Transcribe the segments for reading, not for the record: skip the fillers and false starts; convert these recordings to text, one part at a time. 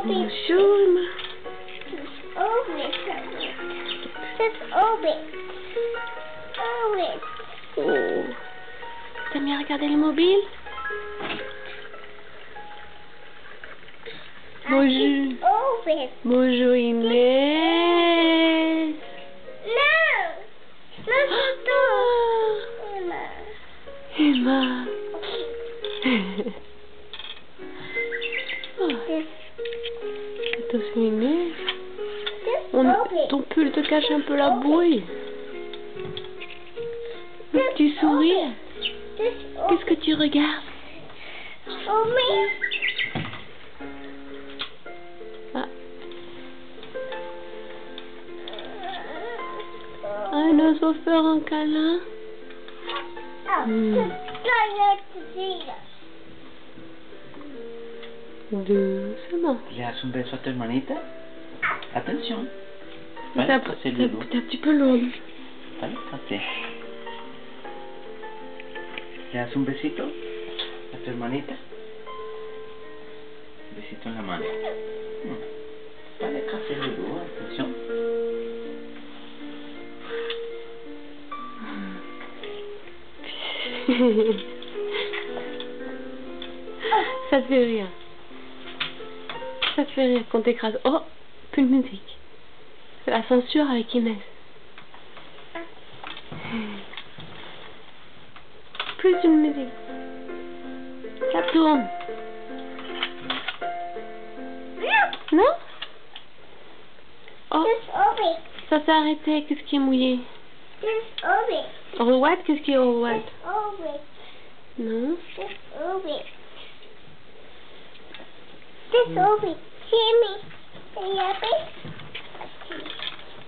Bonjour, Emma. Oh. T'aimes bien regarder les mobiles? Bonjour. Bonjour, Inès. Emma. Attention, Inès. Ton pull te cache un peu la bouille. Le petit sourire. Qu'est-ce que tu regardes? Ah. Un os va faire un câlin. Doucement. ¿Le das un beso a tu hermanita? Atención. T'es Vale, un passer le dos. petit peu lourde. Vale, passer. ¿Le das un besito a tu hermanita? Besito en la mano. Vale, passer le dos, atención. Ça te fait rire. Ça te fait rire quand t'écrases. Oh, plus de musique. C'est la censure avec Inès. Plus de musique. Ça tourne. Non? Oh, ça s'est arrêté. Qu'est-ce qui est mouillé? Rouette, qu'est-ce qui est rouette? Non?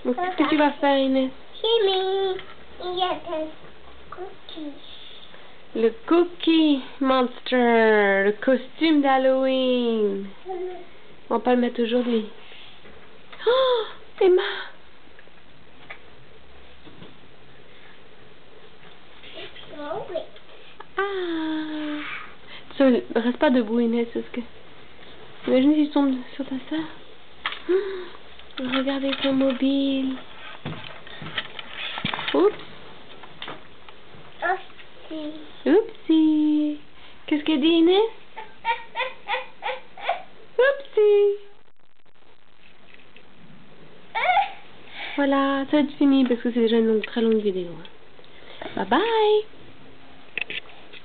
Donc, qu'est-ce que tu vas faire, Inès? Le Cookie Monster, le costume d'Halloween. On va pas le mettre aujourd'hui. Oh, Emma! Ah! Reste pas debout, Inès, parce que... Imagine si tu tombes sur ta soeur. Regardez son mobile. Oups. Oupsie. Qu'est-ce qu'elle dit, Inès? Oupsie. Voilà, ça va être fini parce que c'est déjà une très longue vidéo. Bye bye.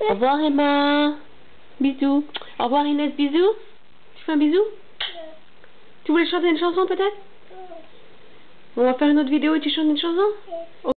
Au revoir, Emma. Bisous. Au revoir, Inès. Bisous. Tu fais un bisou? Tu voulais chanter une chanson peut-être? On va faire une autre vidéo et tu chantes une chanson?